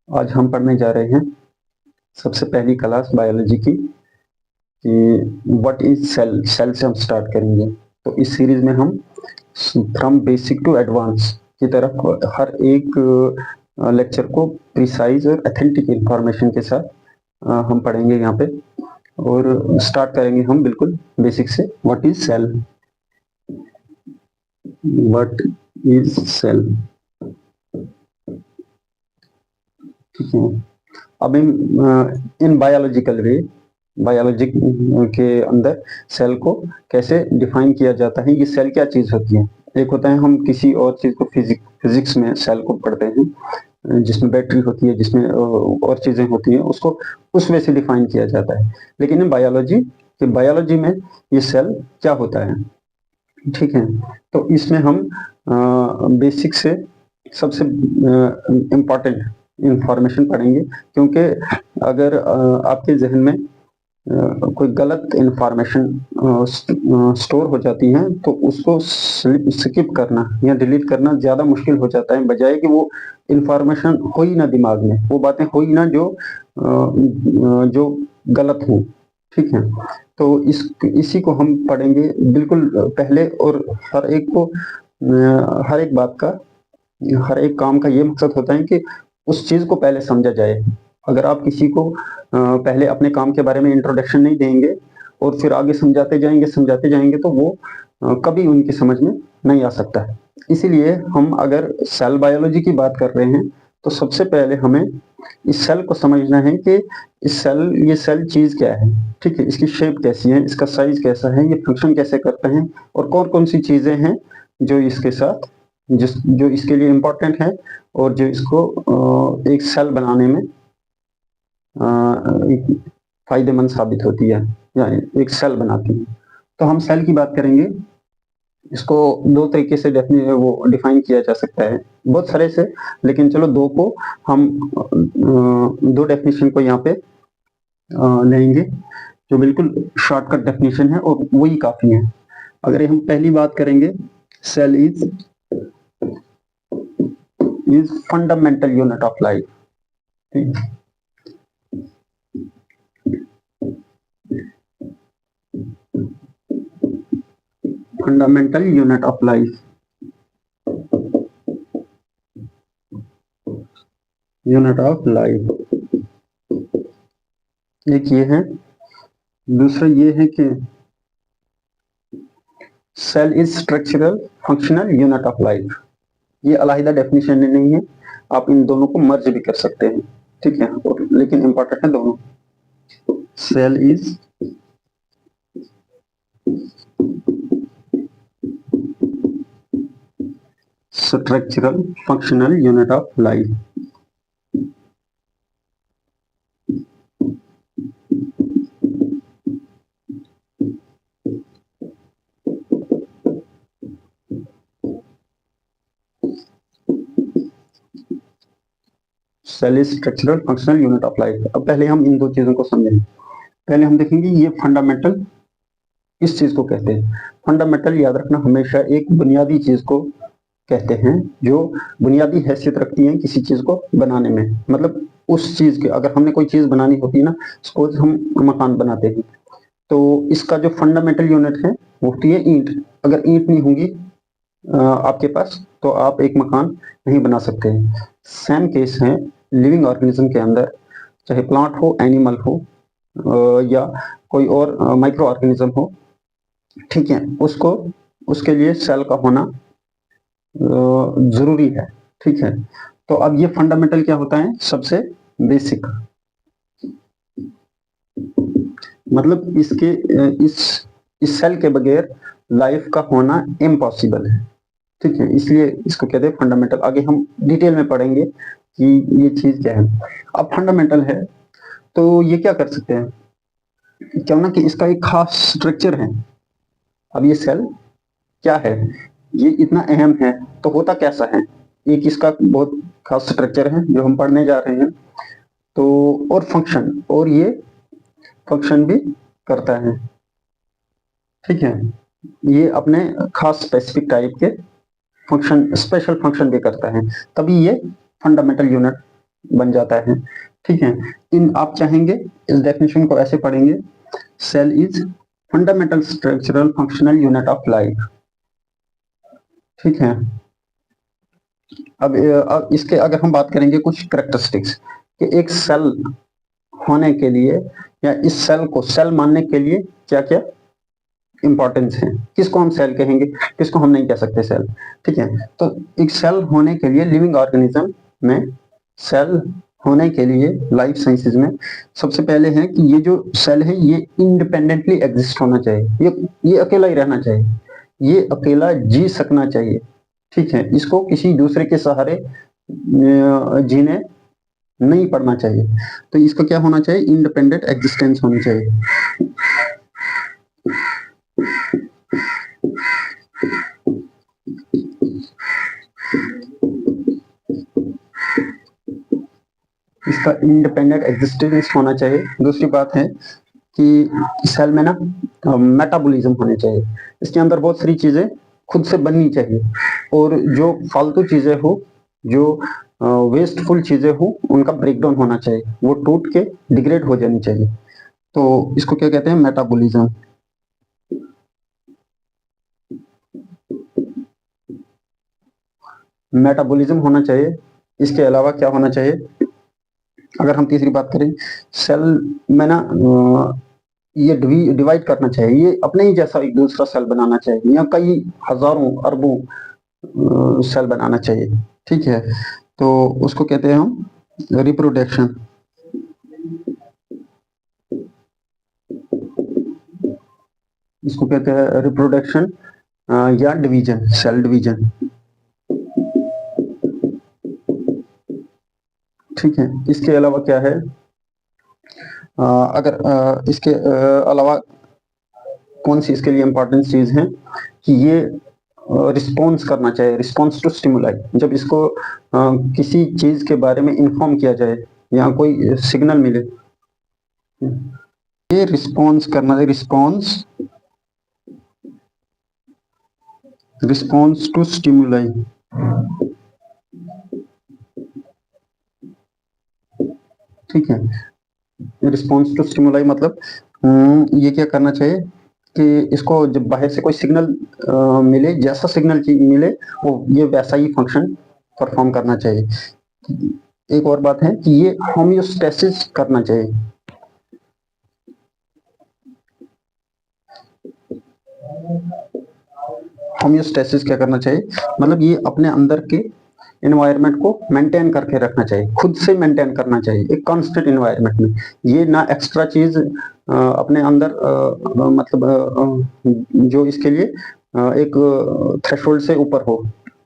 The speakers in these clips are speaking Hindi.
आज हम पढ़ने जा रहे हैं सबसे पहली क्लास बायोलॉजी की कि व्हाट इज सेल। सेल से हम स्टार्ट करेंगे। तो इस सीरीज में हम फ्रॉम बेसिक टू एडवांस की तरफ हर एक लेक्चर को प्रिसाइज और अथेंटिक इंफॉर्मेशन के साथ हम पढ़ेंगे यहाँ पे। और स्टार्ट करेंगे हम बिल्कुल बेसिक से। What is cell. What is cell. ठीक है। अब इन बायोलॉजिकल वे, बायोलॉजी के अंदर सेल को कैसे डिफाइन किया जाता है, ये सेल क्या चीज होती है। एक होता है हम किसी और चीज को फिजिक्स में सेल को पढ़ते हैं जिसमें बैटरी होती है, जिसमें और चीजें होती हैं, उसको उस वे से डिफाइन किया जाता है। लेकिन इन बायोलॉजी में ये सेल क्या होता है, ठीक है। तो इसमें हम बेसिक से सबसे इम्पॉर्टेंट इंफॉर्मेशन पढ़ेंगे, क्योंकि अगर आपके जहन में कोई गलत इंफॉर्मेशन स्टोर हो जाती है तो उसको स्किप करना या डिलीट करना ज्यादा मुश्किल हो जाता है, बजाय कि वो इंफॉर्मेशन हो ही ना दिमाग में, वो बातें हो ही ना जो गलत हो। ठीक है। तो इसी को हम पढ़ेंगे बिल्कुल पहले। और हर एक बात का, हर एक काम का ये मकसद होता है कि उस चीज को पहले समझा जाए। अगर आप किसी को पहले अपने काम के बारे में इंट्रोडक्शन नहीं देंगे और फिर आगे समझाते जाएंगे तो वो कभी उनकी समझ में नहीं आ सकता। इसीलिए हम अगर सेल बायोलॉजी की बात कर रहे हैं तो सबसे पहले हमें इस सेल को समझना है कि ये सेल चीज क्या है। ठीक है। इसकी शेप कैसी है, इसका साइज कैसा है, ये फंक्शन कैसे करता है, और कौन कौन सी चीजें हैं जो इसके साथ जो इसके लिए इम्पोर्टेंट है और जो इसको एक सेल बनाने में फायदेमंद साबित होती है, यानी एक सेल बनाती है। तो हम सेल की बात करेंगे। इसको दो तरीके से डिफाइन किया जा सकता है, बहुत सारे से, लेकिन चलो दो को हम दो डेफिनेशन को यहाँ पे लेंगे जो बिल्कुल शॉर्टकट डेफिनेशन है और वही काफी है। अगर हम पहली बात करेंगे, cell is fundamental unit of life. Fundamental unit of life, unit of life, एक ये है। दूसरा ये है कि cell is structural functional unit of life. ये अलग डेफिनेशन नहीं है, आप इन दोनों को मर्ज भी कर सकते हैं। ठीक है। और लेकिन इंपॉर्टेंट है दोनों। Cell is structural functional unit of life. Cell is structural functional unit of life. अब पहले हम इन दो चीजों को समझेंगे। पहले हम देखेंगे ये फंडामेंटल किस चीज को कहते हैं। फंडामेंटल याद रखना, हमेशा एक बुनियादी चीज को कहते हैं जो बुनियादी हैसियत रखती है किसी चीज को बनाने में। मतलब उस चीज के, अगर हमने कोई चीज बनानी होती है ना, सपोज हम मकान बनाते हैं, तो इसका जो फंडामेंटल यूनिट है वो होती है ईंट। अगर ईंट नहीं होगी आपके पास तो आप एक मकान नहीं बना सकते हैं। सेम केस है लिविंग ऑर्गेनिज्म के अंदर, चाहे प्लांट हो, एनिमल हो, या कोई और माइक्रो ऑर्गेनिज्म हो। ठीक है। उसके लिए सेल का होना जरूरी है। ठीक है। तो अब ये फंडामेंटल क्या होता है, सबसे बेसिक, मतलब इस सेल के बगैर लाइफ का होना इम्पॉसिबल है। ठीक है। इसलिए इसको कहते हैं फंडामेंटल। आगे हम डिटेल में पढ़ेंगे कि ये चीज क्या है। अब फंडामेंटल है तो ये क्या कर सकते हैं, क्यों ना कि इसका एक खास स्ट्रक्चर है। अब ये सेल क्या है, ये इतना अहम है तो होता कैसा है। एक इसका बहुत खास स्ट्रक्चर है जो हम पढ़ने जा रहे हैं। तो और फंक्शन, और ये फंक्शन भी करता है। ठीक है। ये अपने खास स्पेसिफिक टाइप के फंक्शन, स्पेशल फंक्शन भी करता है, तभी ये फंडामेंटल यूनिट बन जाता है। ठीक है, इन आप चाहेंगे इस डेफिनेशन को ऐसे पढ़ेंगे, cell is fundamental structural functional unit of life. ठीक है, अब इसके अगर हम बात करेंगे कुछ करेक्टरिस्टिक्स कि एक सेल होने के लिए या इस सेल को सेल मानने के लिए क्या क्या इंपॉर्टेंस है, किसको हम सेल कहेंगे, किसको हम नहीं कह सकते सेल। ठीक है, तो एक सेल होने के लिए लिविंग ऑर्गेनिज्म में, सेल होने के लिए लाइफ साइंसेज में सबसे पहले है कि ये जो सेल है ये इंडिपेंडेंटली एग्जिस्ट होना चाहिए, ये अकेला ही रहना चाहिए, ये अकेला जी सकना चाहिए। ठीक है, इसको किसी दूसरे के सहारे जीने नहीं पड़ना चाहिए, तो इसका क्या होना चाहिए, इंडिपेंडेंट एग्जिस्टेंस होनी चाहिए। इसका इंडिपेंडेंट एग्जिस्टेंस होना चाहिए। दूसरी बात है कि सेल में ना मेटाबॉलिज्म होने चाहिए, इसके अंदर बहुत सारी चीजें खुद से बननी चाहिए, और जो फालतू चीजें हो, जो वेस्टफुल चीजें हो, उनका ब्रेकडाउन होना चाहिए, वो टूट के डिग्रेड हो जानी चाहिए। तो इसको क्या कहते हैं, मेटाबॉलिज्म। मेटाबॉलिज्म होना चाहिए। इसके अलावा क्या होना चाहिए, अगर हम तीसरी बात करें, सेल में ना ये डिवाइड करना चाहिए, ये अपने ही जैसा एक दूसरा सेल बनाना चाहिए, या कई हजारों अरबों सेल बनाना चाहिए। ठीक है, तो उसको कहते हैं हम रिप्रोडक्शन। इसको कहते हैं रिप्रोडक्शन या डिवीजन, सेल डिवीजन। ठीक है, इसके अलावा क्या है, अगर इसके अलावा कौन सी इसके लिए इंपॉर्टेंट चीज है कि ये रिस्पॉन्स करना चाहिए, रिस्पॉन्स टू स्टिमुलाई। जब इसको किसी चीज के बारे में इंफॉर्म किया जाए या कोई सिग्नल मिले, ये रिस्पॉन्स करना है, रिस्पॉन्स टू स्टिमुलाई। ठीक है, रिस्पॉन्स टू स्टिमुलाई मतलब ये क्या करना चाहिए कि इसको जब बाहर से कोई सिग्नल मिले, जैसा सिग्नल मिले वो ये वैसा ही फंक्शन परफॉर्म करना चाहिए। एक और बात है कि ये होमियोस्टेसिस करना चाहिए। होमियोस्टेसिस क्या करना चाहिए, मतलब ये अपने अंदर के इन्वायरमेंट को मेंटेन करके रखना चाहिए, खुद से मेंटेन करना चाहिए एक कांस्टेंट इन्वायरमेंट में। ये ना एक्स्ट्रा चीज अपने अंदर जो इसके लिए एक थ्रेशोल्ड से ऊपर हो,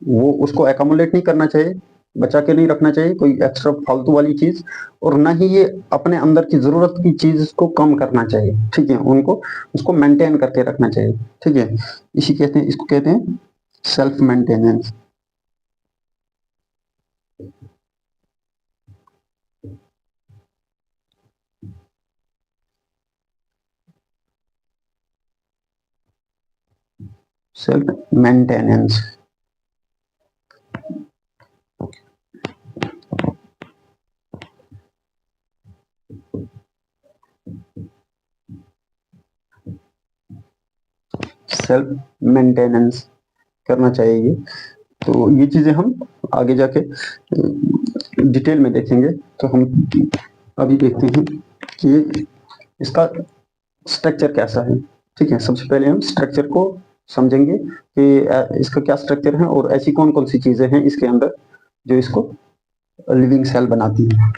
वो उसको एकोमोडेट नहीं करना चाहिए, बचा के नहीं रखना चाहिए कोई एक्स्ट्रा फालतू वाली चीज, और ना ही ये अपने अंदर की जरूरत की चीज को कम करना चाहिए। ठीक है, उनको उसको मेंटेन करके रखना चाहिए। ठीक है, इसी कहते हैं, इसको कहते हैं self maintenance. Self maintenance. Self maintenance करना चाहिए। तो ये चीजें हम आगे जाके डिटेल में देखेंगे। तो हम अभी देखते हैं कि इसका स्ट्रक्चर कैसा है। ठीक है, सबसे पहले हम स्ट्रक्चर को समझेंगे कि इसका क्या स्ट्रक्चर है और ऐसी कौन कौन सी चीजें हैं इसके अंदर जो इसको लिविंग सेल बनाती है।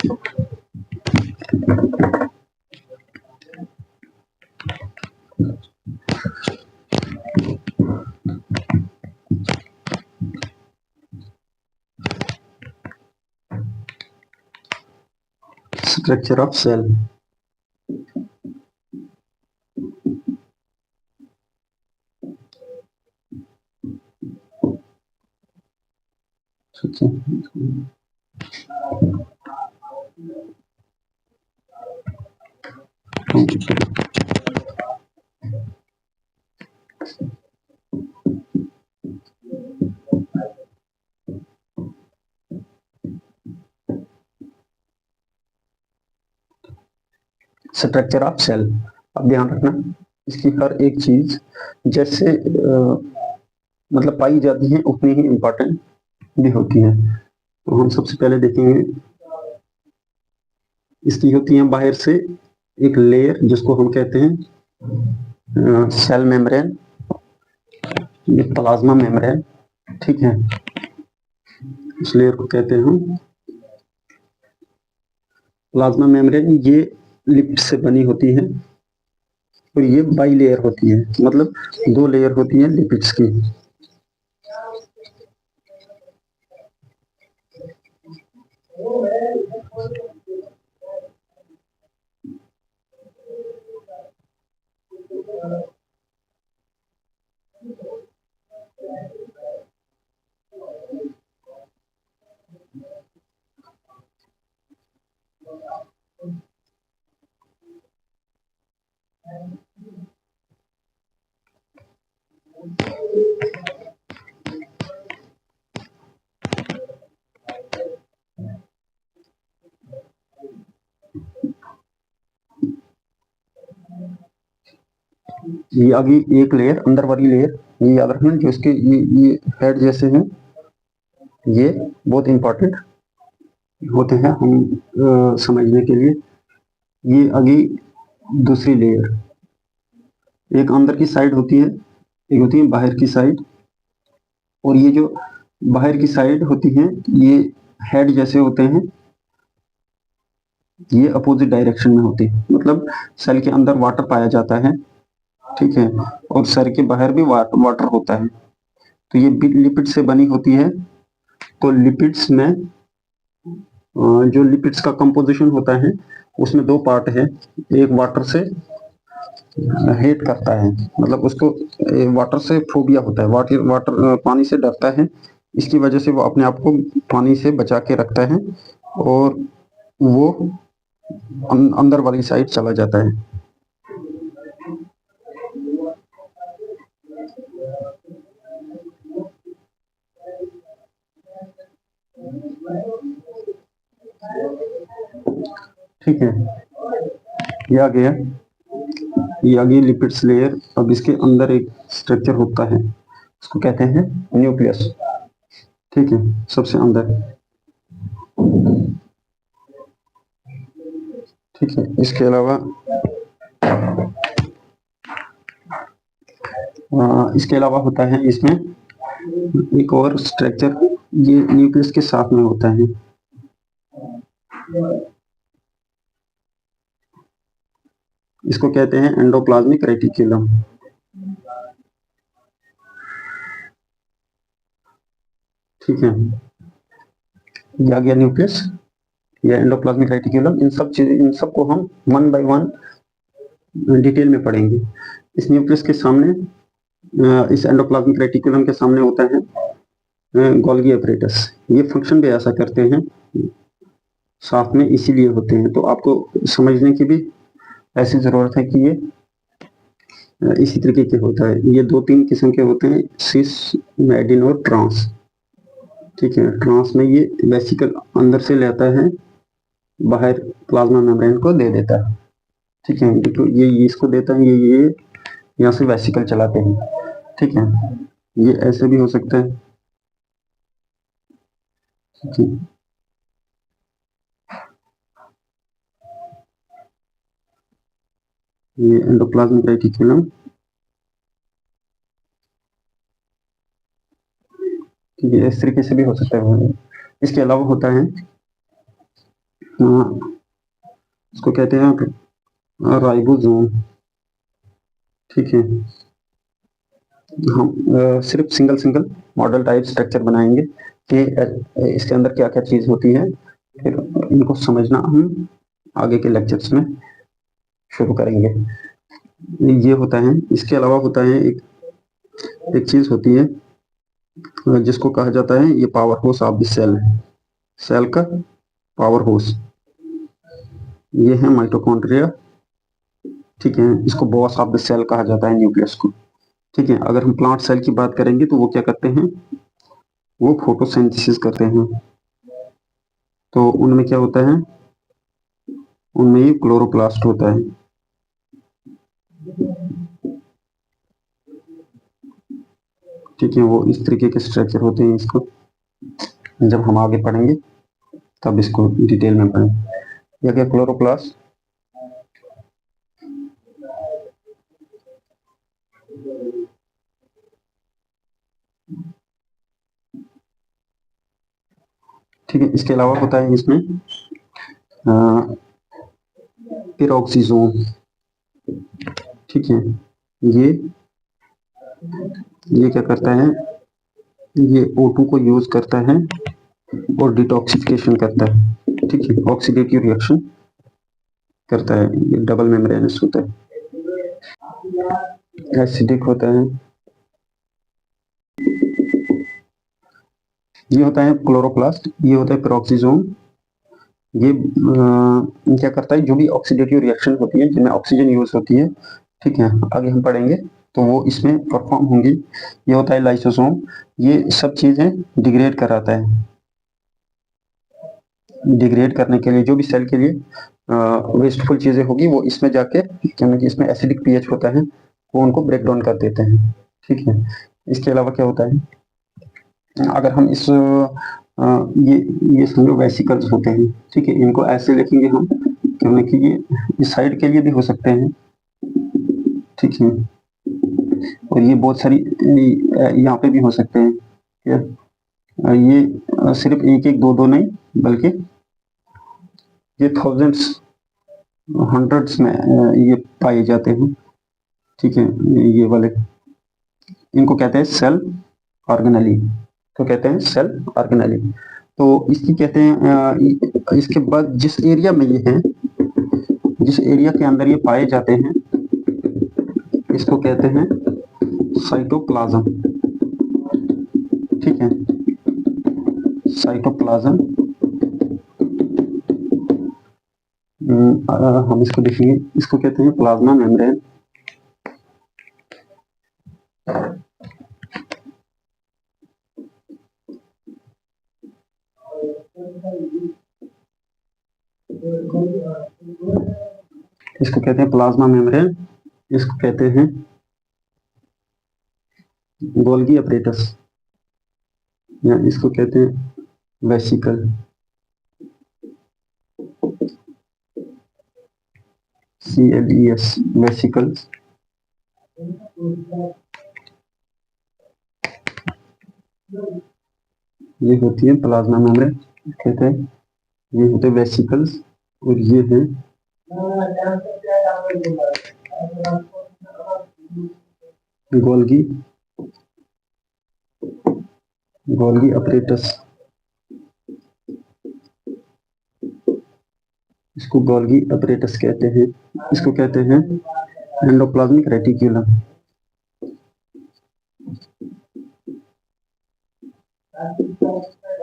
Structure of cell. ठीक है, स्ट्रक्चर ऑफ सेल। अब ध्यान रखना इसकी हर एक चीज जैसे मतलब पाई जाती है उतनी ही इम्पोर्टेंट भी होती है। तो हम सबसे पहले देखेंगे इसकी होती है बाहर से एक लेयर जिसको हम कहते हैं सेल मेम्ब्रेन, ये प्लाज्मा मेम्ब्रेन, ठीक है। इस लेयर को कहते हैं हम प्लाज्मा मेम्ब्रेन। ये लिपिड से बनी होती है और ये बाई लेयर होती है, मतलब 2 लेयर होती है लिपिड्स की। ये आगे एक लेयर, अंदर वाली लेयर, ये याद रखना जो इसके ये हेड जैसे हैं, ये बहुत इंपॉर्टेंट होते हैं हम समझने के लिए। ये आगे दूसरी लेयर, एक अंदर की साइड होती है, एक होती है बाहर की साइड। और ये जो बाहर की साइड होती है ये हेड जैसे होते हैं, ये अपोजिट डायरेक्शन में होती है, मतलब सेल के अंदर वाटर पाया जाता है, ठीक है, और सेल के बाहर भी वाटर होता है। तो ये लिपिड से बनी होती है। तो लिपिड्स में जो लिपिड्स का कंपोजिशन होता है उसमें 2 पार्ट है। एक वाटर से हेट करता है, मतलब उसको वाटर से फोबिया होता है, वाटर पानी से डरता है, इसकी वजह से वो अपने आप को पानी से बचा के रखता है और वो अंदर वाली साइड चला जाता है। ठीक है, ये आ गया, ये आ गई लिपिड्स लेयर। अब इसके अंदर एक स्ट्रक्चर होता है, इसको कहते हैं न्यूक्लियस, ठीक है, सबसे अंदर, ठीक है। इसके अलावा होता है इसमें एक और स्ट्रक्चर, ये न्यूक्लियस के साथ में होता है। इसको कहते हैं एंडोप्लाज्मिक रेटिकुलम, ठीक है। ये आ गया न्यूक्लियस, ये एंडोप्लाज्मिक रेटिकुलम। इन सबको हम 1 बाय 1 डिटेल में पढ़ेंगे। इस न्यूक्लियस के सामने, इस एंडोप्लाज्मिक रेटिकुलम के सामने होता है गोल्गी अपरेटस। ये फंक्शन भी ऐसा करते हैं, साथ में इसीलिए होते हैं। तो आपको समझने की भी ऐसी जरूरत है कि ये इसी तरीके के होता है। ये 2-3 किस्म के होते हैं, सिस, मेडिन और ट्रांस, ठीक है। ट्रांस में ये वेसिकल अंदर से लेता है, बाहर प्लाज्मा मेम्ब्रेन को दे देता है, ठीक है। तो ये इसको देता है, ये यहाँ से वेसिकल चलाते हैं, ठीक है। ये ऐसे भी हो सकता है, ठीक है। ये एंडोप्लाज्मिक रेटिकुलम, ठीक है, इस तरीके से भी हो सकता है। इसके अलावा होता है, इसको कहते हैं राइबोसोम, ठीक है। हम सिर्फ सिंगल मॉडल टाइप स्ट्रक्चर बनाएंगे कि इसके अंदर क्या क्या चीज होती है, फिर इनको समझना हम आगे के लेक्चर्स में शुरू करेंगे। ये होता है। इसके अलावा होता है एक चीज होती है जिसको कहा जाता है, ये powerhouse of the cell, cell का पावर हाउस, ये है माइटोकॉन्ड्रिया, ठीक है। इसको बॉस ऑफ द सेल कहा जाता है न्यूक्लियस को, ठीक है। अगर हम प्लांट सेल की बात करेंगे तो वो क्या करते हैं, वो फोटोसिंथेसिस करते हैं। तो उनमें क्या होता है, उनमें ये क्लोरोप्लास्ट होता है। ठीक है, वो इस तरीके के स्ट्रक्चर होते हैं। इसको जब हम आगे पढ़ेंगे तब इसको डिटेल में पढ़ेंगे। यह क्या क्लोरोप्लास्ट, ठीक है। इसके अलावा होता है इसमें पेरोक्सीसोम। ठीक है, ये क्या करता है, ये O2 को यूज करता है और डिटॉक्सिफिकेशन करता है। ठीक है, ऑक्सीडेटिव रिएक्शन करता है। ये डबल मेम्ब्रेनस होता है, एसिडिक होता है। ये होता है क्लोरोप्लास्ट, ये होता है पेरोक्सीसोम। ये क्या करता है, जो भी ऑक्सीडेटिव रिएक्शन होती है जिनमें ऑक्सीजन यूज होती है, ठीक है, आगे हम पढ़ेंगे तो वो इसमें परफॉर्म होंगी। ये होता है लाइसोसोम, ये सब चीजें डिग्रेड कराता है। डिग्रेड करने के लिए जो भी सेल के लिए वेस्टफुल चीजें होगी वो इसमें जाके, क्योंकि इसमें एसिडिक पीएच होता है, वो उनको ब्रेक डाउन कर देते हैं। ठीक है, इसके अलावा क्या होता है, अगर हम इस ये समझो वेसिकल्स होते हैं। ठीक है, इनको ऐसे लिखेंगे हम क्योंकि ये इस साइड के लिए भी हो सकते हैं। ठीक है, और ये बहुत सारी यहाँ पे भी हो सकते हैं। ये सिर्फ एक एक दो दो नहीं, बल्कि ये थाउजेंड्स हंड्रेड्स में ये पाए जाते हैं। ठीक है, ये वाले इनको कहते हैं सेल ऑर्गेनेली। तो कहते हैं सेल ऑर्गेनेली। तो इसकी कहते हैं इसके बाद जिस एरिया में ये हैं, जिस एरिया के अंदर ये पाए जाते हैं, इसको कहते हैं साइटोप्लाज्म। ठीक है, साइटोप्लाज्म। हम इसको देखेंगे, इसको कहते हैं प्लाज्मा मेम्ब्रेन। इसको कहते हैं प्लाज्मा मेम्ब्रेन, इसको कहते हैं गोल्गी अपरेटस, या इसको कहते हैं वेसिकल। CLES, vesicles. ये होती है प्लाज्मा मेम्ब्रेन, कहते हैं ये होते हैं वेसिकल्स, और ये है गोल्गी, गोल्गी अपरेटस। इसको गोल्गी अपरेटस कहते हैं। इसको कहते हैं एंडोप्लाज्मिक रेटिक्यूलम।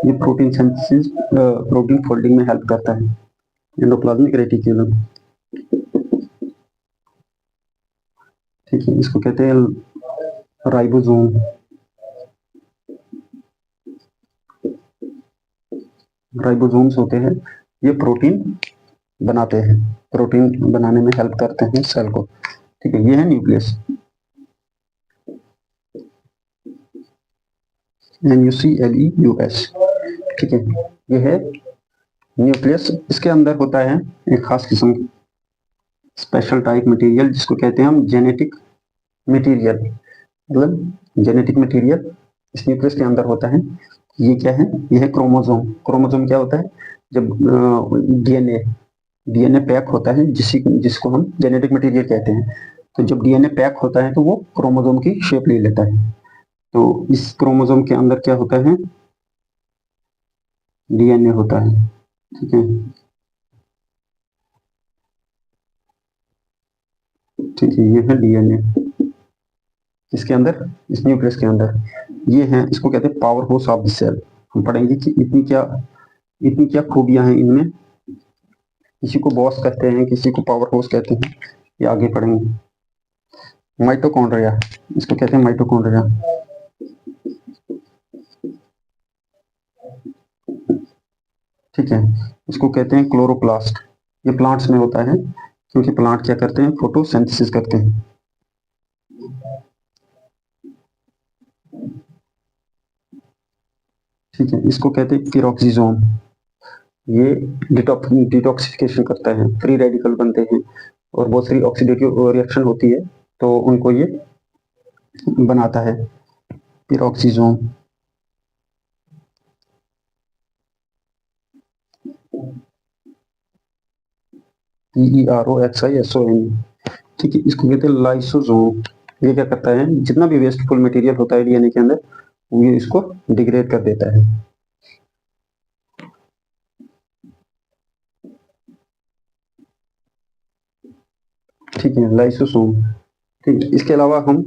ये प्रोटीन सिंथेसिस, प्रोटीन फोल्डिंग में हेल्प करता है, एंडोप्लाज्मिक रेटिक्यूलम। ठीक है, इसको कहते हैं राइबोसोम। राइबोसोम्स होते हैं, ये प्रोटीन बनाते हैं, प्रोटीन बनाने में हेल्प करते हैं सेल को। ठीक है, ये है न्यूक्लियस, NUCLEUS। ठीक है, ये है न्यूक्लियस। इसके अंदर होता है एक खास किस्म की स्पेशल टाइप मटेरियल, जिसको कहते हैं हम जेनेटिक मटेरियल। मतलब जेनेटिक मटेरियल इस न्यूक्लियस के अंदर होता है। ये क्या है, ये है क्रोमोसोम। क्रोमोसोम क्या होता है, जब डीएनए पैक होता है, जिसको हम जेनेटिक मटेरियल कहते हैं। तो जब डीएनए पैक होता है तो वो क्रोमोसोम की शेप ले लेता है। तो इस क्रोमोसोम के अंदर क्या होता है, डीएनए होता है। ठीक है, ठीक है, ये है डीएनए इसके अंदर, इस न्यूक्लियस के अंदर। ये है, इसको कहते हैं powerhouse of the cell. हम पढ़ेंगे कि इतनी क्या खूबियां हैं इनमें। किसी को बॉस कहते हैं, किसी को पावर हाउस कहते हैं, ये आगे पढ़ेंगे। माइटोकॉन्ड्रिया, इसको कहते हैं माइटोकॉन्ड्रिया। ठीक है, इसको कहते हैं क्लोरोप्लास्ट, ये प्लांट्स में होता है, क्योंकि प्लांट क्या करते हैं, फोटोसिंथेसिस करते हैं। ठीक है, इसको कहते हैं पीरोक्सिसोम। ये डिटॉक्सिफिकेशन करता है, फ्री रेडिकल बनते हैं और बहुत सारी ऑक्सीडेटिव रिएक्शन होती है, तो उनको ये बनाता है, पीरोक्सिसोम। PEROXISOM। ठीक है, इसको कहते हैं लाइसोसोम। ये क्या करता है, जितना भी वेस्टफुल मटेरियल होता है डीएनए के अंदर, ये इसको डिग्रेड कर देता है। ठीक है, लाइसोसोम। ठीक है, इसके अलावा हम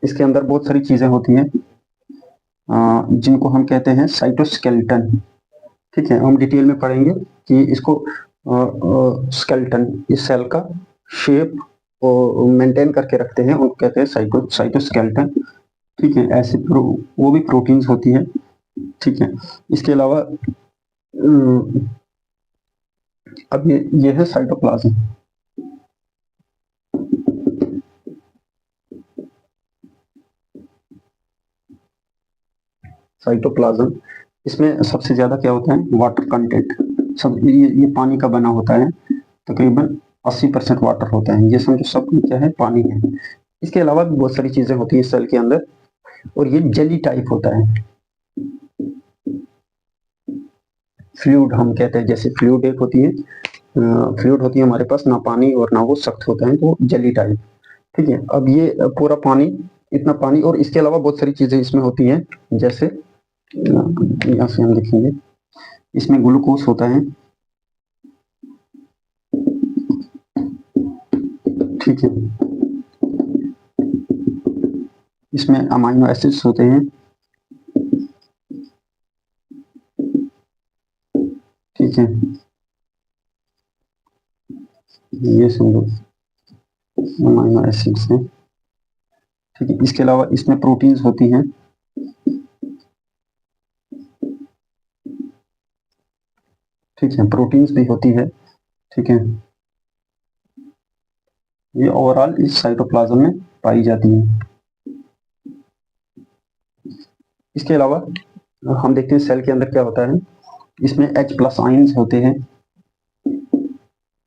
इसके अंदर बहुत सारी चीजें होती हैं जिनको हम कहते हैं साइटोस्केलेटन। ठीक है, हम डिटेल में पढ़ेंगे कि इसको स्केलेटन, इस सेल का शेप मेंटेन करके रखते हैं, उनको कहते हैं साइटोस्केलेटन। ठीक है, ऐसे वो भी प्रोटीन्स होती है। ठीक है, इसके अलावा अब ये है साइटोप्लाज्म। साइटोप्लाज्म, इसमें सबसे ज्यादा क्या होता है, वाटर कंटेंट। सब ये पानी का बना होता है, तकरीबन 80% वाटर होता है। ये समझो सब क्या है, पानी है। इसके अलावा भी बहुत सारी चीजें होती है सेल के अंदर, और ये जेली टाइप होता है। फ्लूइड हम कहते हैं, जैसे फ्लूइड एक होती है, फ्लूइड होती है हमारे पास, ना पानी और ना वो सख्त होता है, तो जेली टाइप। ठीक है, अब ये पूरा पानी, इतना पानी, और इसके अलावा बहुत सारी चीजें इसमें होती हैं, जैसे यहाँ से हम देखेंगे, इसमें ग्लूकोज होता है। ठीक है, इसमें अमाइनो एसिड्स होते हैं। ठीक है, ये समझो अमाइनो एसिड्स हैं। ठीक है, इसके अलावा इसमें प्रोटीन्स होती हैं। ठीक है, प्रोटीन्स भी होती है। ठीक है, ये ओवरऑल इस साइटोप्लाज्म में पाई जाती है। इसके अलावा हम देखते हैं सेल के अंदर क्या होता है, इसमें H+ आयंस होते हैं।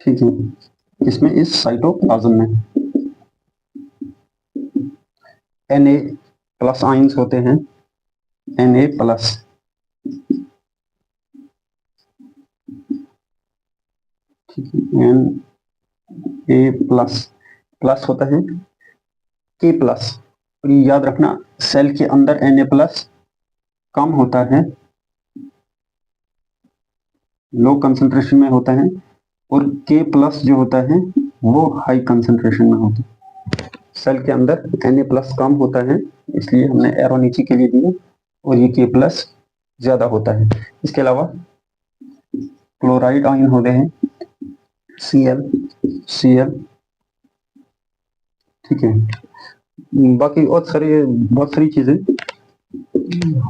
ठीक है, इसमें इस साइटोप्लाज्म में Na+ आयंस होते हैं, Na+। ठीक है, Na+, प्लस होता है K+। और ये याद रखना, सेल के अंदर Na+ कम होता है, लो कंसंट्रेशन में होता है, और K+ जो होता है वो हाई कंसंट्रेशन में होता है। सेल के अंदर Na+ कम होता है, इसलिए हमने एरो नीचे के लिए दिया, और ये K+ ज्यादा होता है। इसके अलावा क्लोराइड आयन होते हैं, Cl। ठीक है, बाकी और बहुत सारी चीजें,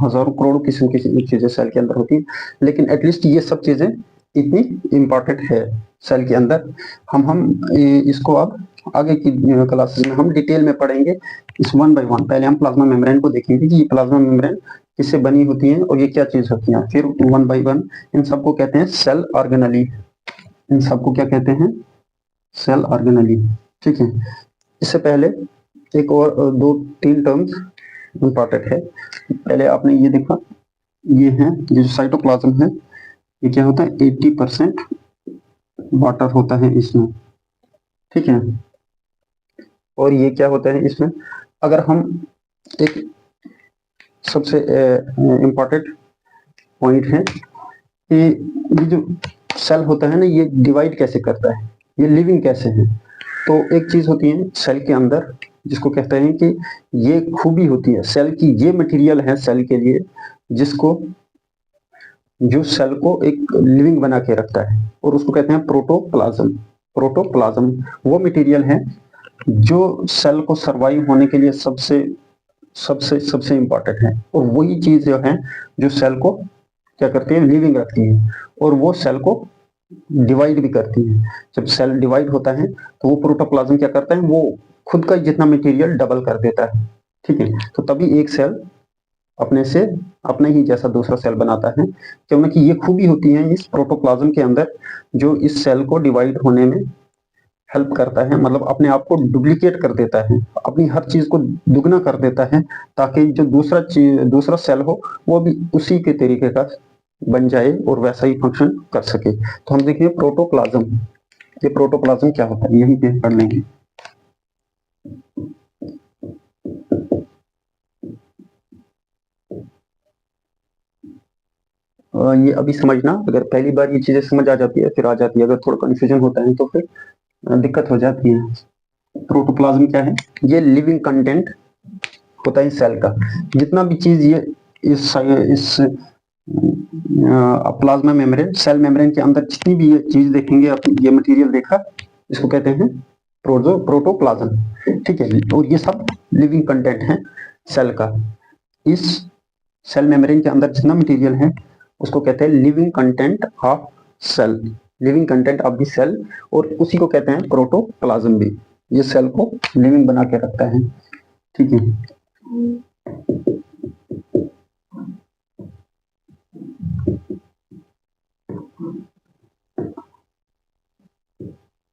हजारों करोड़ों किस्म की चीजें सेल के अंदर होती है, लेकिन एटलीस्ट ये सब चीजें इतनी इम्पोर्टेंट है सेल के अंदर। हम इसको अब आगे की क्लासेस में हम डिटेल में पढ़ेंगे, इस वन बाय वन। पहले हम प्लाज्मा मेम्ब्रेन को देखेंगे कि ये प्लाज्मा मेम्ब्रेन किससे बनी होती है और ये क्या चीज होती है, फिर वन बाय वन इन सबको कहते हैं सेल ऑर्गेनेली। इन सबको क्या कहते हैं, सेल ऑर्गेनेली। ठीक है, इससे पहले एक और 2-3 टर्म्स इम्पोर्टेंट है। पहले आपने ये देखा, ये है, ये जो साइटोप्लाज्म है, ये क्या होता है, 80% वाटर होता है इसमें। ठीक है, और ये क्या होता है इसमें, अगर हम एक सबसे इम्पोर्टेंट पॉइंट है कि ये जो सेल होता है ना, ये डिवाइड कैसे करता है, ये लिविंग कैसे है। तो एक चीज होती है सेल के अंदर, जिसको कहते हैं कि ये खूबी होती है सेल की, ये मटेरियल है सेल के लिए जिसको, जो सेल को एक लिविंग बना के रखता है, और उसको कहते हैं प्रोटोप्लाज्म। प्रोटोप्लाज्म वो मटेरियल है जो सेल को सरवाइव होने के लिए सबसे सबसे सबसे इंपॉर्टेंट है, और वही चीज जो है जो सेल को क्या करती है, लिविंग रखती है, और वो सेल को डिवाइड भी करती है। जब सेल डिवाइड होता है तो वो प्रोटोप्लाज्म क्या करता है, वो खुद का जितना मटेरियल डबल कर देता है, ठीक है। तो तभी एक सेल अपने से अपने ही जैसा दूसरा सेल बनाता है, क्योंकि ये खूबी होती है इस प्रोटोप्लाज्म के अंदर जो इस सेल को डिवाइड होने में हेल्प करता है, मतलब अपने आप को डुप्लीकेट कर देता है, अपनी हर चीज को दुगना कर देता है, ताकि जो दूसरा सेल हो वो भी उसी के तरीके का बन जाए और वैसा ही फंक्शन कर सके। तो हम देखिए प्रोटोप्लाज्म, ये प्रोटोप्लाज्म क्या होता है यही पे पढ़ लेंगे। ये अभी समझना, अगर पहली बार ये चीजें समझ आ जाती है फिर आ जाती है, अगर थोड़ा कंफ्यूजन होता है तो फिर दिक्कत हो जाती है। प्रोटोप्लाज्म क्या है, ये लिविंग कंटेंट होता है सेल का। जितना भी चीज ये इस प्लाज्मा मेम्ब्रेन, सेल मेम्ब्रेन के अंदर जितनी भी ये चीज देखेंगे, ये मटेरियल देखा, इसको कहते हैं प्रोटोप्लाज्म, ठीक है। और ये सब लिविंग कंटेंट है सेल का। इस सेल मेम्ब्रेन के अंदर जितना मटेरियल है उसको कहते हैं living content of cell, living content of the cell, और उसी को कहते हैं प्रोटोप्लाज्म भी। ये सेल को लिविंग बना के रखता है, ठीक है।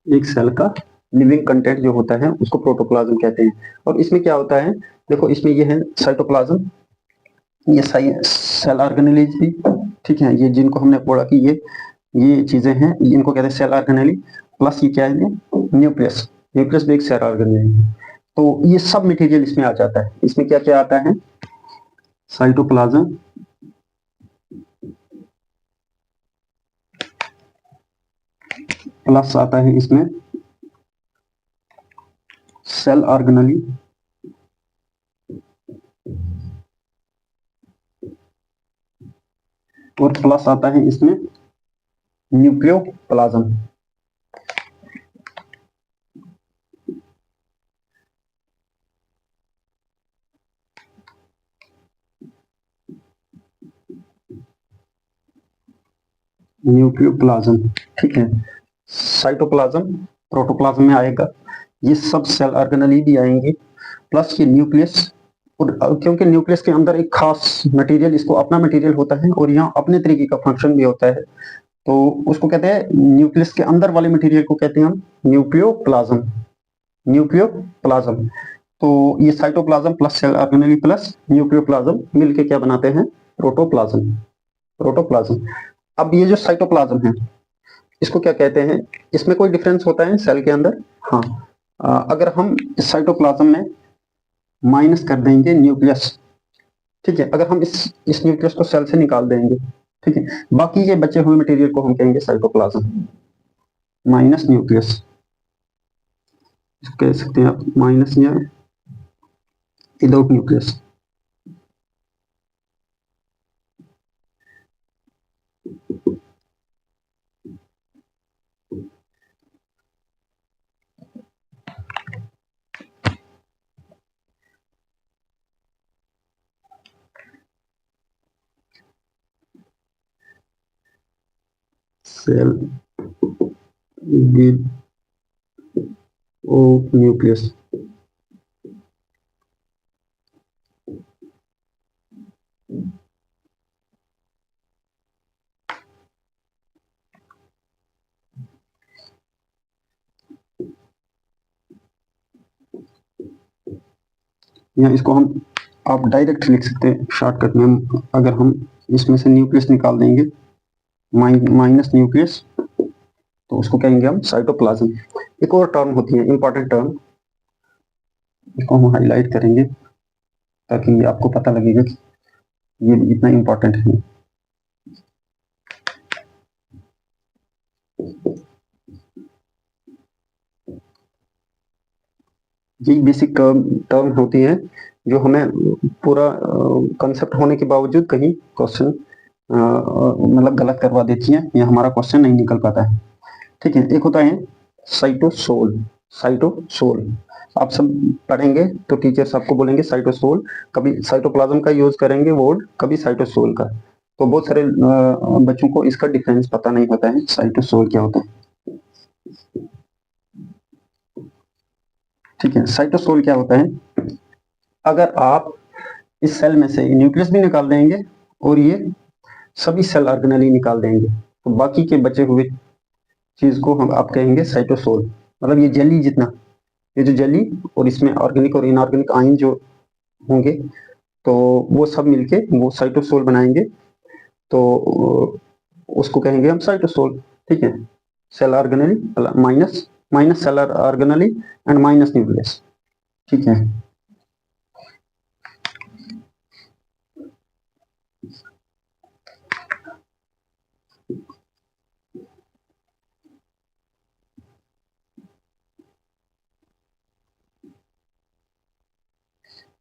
एक सेल का लिविंग कंटेंट जो होता है उसको प्रोटोप्लाज्म कहते हैं। और इसमें क्या होता है, देखो इसमें ये है साइटोप्लाज्म, ये सेल ऑर्गेनेल भी, ठीक है। ये जिनको हमने पढ़ा कि ये चीजें हैं, इनको कहते हैं सेल ऑर्गेनेल। प्लस ये क्या है, न्यूक्लियस, न्यूक्लियस भी एक सेल ऑर्गेनेल है। तो ये सब मटेरियल इसमें आ जाता है। इसमें क्या क्या आता है, साइटोप्लाज्म, प्लस आता है इसमें सेल ऑर्गेनेल, और प्लस आता है इसमें न्यूक्लियोप्लाज्म। न्यूक्लियोप्लाज्म, ठीक है। साइटोप्लाज्म प्रोटोप्लाज्म में आएगा, ये सब सेल ऑर्गेनेल भी आएंगे, प्लस ये न्यूक्लियस। और क्योंकि न्यूक्लियस के अंदर एक खास मटेरियल, इसको अपना मटेरियल होता है और यहाँ अपने तरीके का फंक्शन भी होता है, तो उसको कहते हैं न्यूक्लियस के अंदर वाले मटेरियल को कहते हैं हम न्यूक्लियोप्लाज्म, न्यूक्लियोप्लाज्म। तो ये cytoplasm plus cell organelle plus nucleoplasm मिलके क्या बनाते हैं, प्रोटोप्लाज्म, प्रोटोप्लाज्म। अब ये जो साइटोप्लाज्म है इसको क्या कहते हैं, इसमें कोई डिफरेंस होता है सेल के अंदर? हाँ, अगर हम इस साइटोप्लाज्म में माइनस कर देंगे न्यूक्लियस, ठीक है, अगर हम इस न्यूक्लियस को सेल से निकाल देंगे, ठीक है, बाकी के बचे हुए मटेरियल को हम कहेंगे साइटोप्लाज्म माइनस न्यूक्लियस, कह सकते हैं आप माइनस या without nucleus. Cell without nucleus, या इसको हम आप डायरेक्ट लिख सकते हैं शॉर्टकट में, अगर हम इसमें से न्यूक्लियस निकाल देंगे माइनस न्यूक्लियस, तो उसको कहेंगे हम साइटोप्लाज्म। एक और टर्म होती है इंपॉर्टेंट टर्म, इसको हम हाईलाइट करेंगे ताकि आपको पता लगेगा कि ये इतना इंपॉर्टेंट है। यही बेसिक टर्म होती है जो हमें पूरा कंसेप्ट होने के बावजूद कहीं क्वेश्चन मतलब गलत करवा देती है, या हमारा क्वेश्चन नहीं निकल पाता है, ठीक है। एक होता है साइटोसोल, साइटोसोल आप सब पढ़ेंगे तो टीचर्स आपको बोलेंगे साइटोसोल, कभी साइटोप्लाज्म का यूज करेंगे वर्ड, कभी साइटोसोल का। तो बहुत सारे बच्चों को इसका डिफरेंस पता नहीं होता है, साइटोसोल क्या होता है। ठीक है, साइटोसोल क्या होता है, अगर आप इस सेल में से न्यूक्लियस भी निकाल देंगे और ये सभी सेल ऑर्गेनेली निकाल देंगे, तो बाकी के बचे हुए चीज को हम आप कहेंगे साइटोसोल। मतलब ये जेली जितना, ये जो जेली और इसमें ऑर्गेनिक और इनऑर्गेनिक आयन जो होंगे, तो वो सब मिलके वो साइटोसोल बनाएंगे, तो उसको कहेंगे हम साइटोसोल। ठीक है, cell organelle minus minus cell organelle and minus nucleus. ठीक है,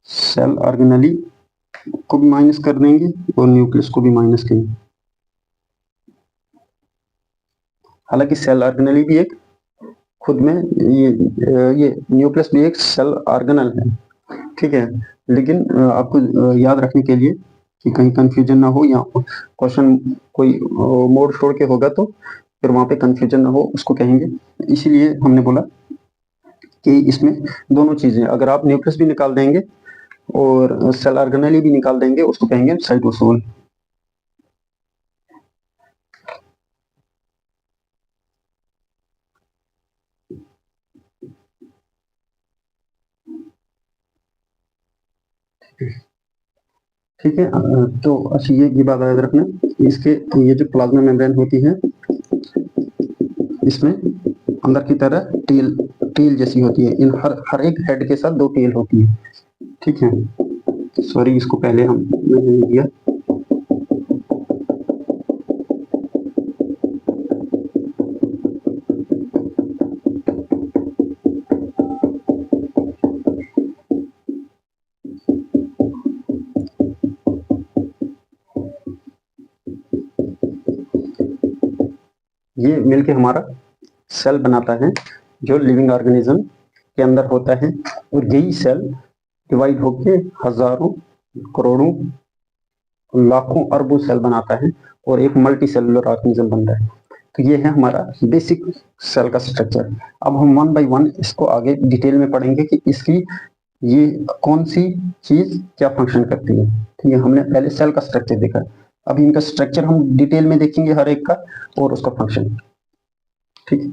सेल ऑर्गेनेली को भी माइनस कर देंगे और न्यूक्लियस को भी माइनस करेंगे। हालांकि सेल ऑर्गेनेली भी एक खुद में ये न्यूक्लियस भी एक सेल ऑर्गेनल है। ठीक है, लेकिन आपको याद रखने के लिए कि कहीं कंफ्यूजन ना हो, या क्वेश्चन कोई मोड़ छोड़ के होगा तो फिर वहां पे कंफ्यूजन ना हो, उसको कहेंगे। इसीलिए हमने बोला कि इसमें दोनों चीजें, अगर आप न्यूक्लियस भी निकाल देंगे और सेल ऑर्गेनेली भी निकाल देंगे, उसको कहेंगे साइटोसोल। ठीक है, तो अच्छा ये बात याद रखना, इसके ये जो प्लाज्मा मेम्ब्रेन होती है, इसमें अंदर की तरह टेल टेल जैसी होती है, इन हर एक हेड के साथ दो टेल होती है। ठीक है, सॉरी इसको पहले हम मैंने नहीं दिया। ये मिलके हमारा सेल बनाता है जो लिविंग ऑर्गेनिज्म के अंदर होता है, और यही सेल डिवाइड होके हजारों करोड़ों लाखों अरबों सेल बनाता है और एक मल्टी सेलुलर ऑर्गेनिज्म बनता है। तो ये है हमारा बेसिक सेल का स्ट्रक्चर। अब हम वन बाय वन इसको आगे डिटेल में पढ़ेंगे कि इसकी ये कौन सी चीज क्या फंक्शन करती है। ठीक है, हमने पहले सेल का स्ट्रक्चर देखा, अब इनका स्ट्रक्चर हम डिटेल में देखेंगे हर एक का और उसका फंक्शन। ठीक है।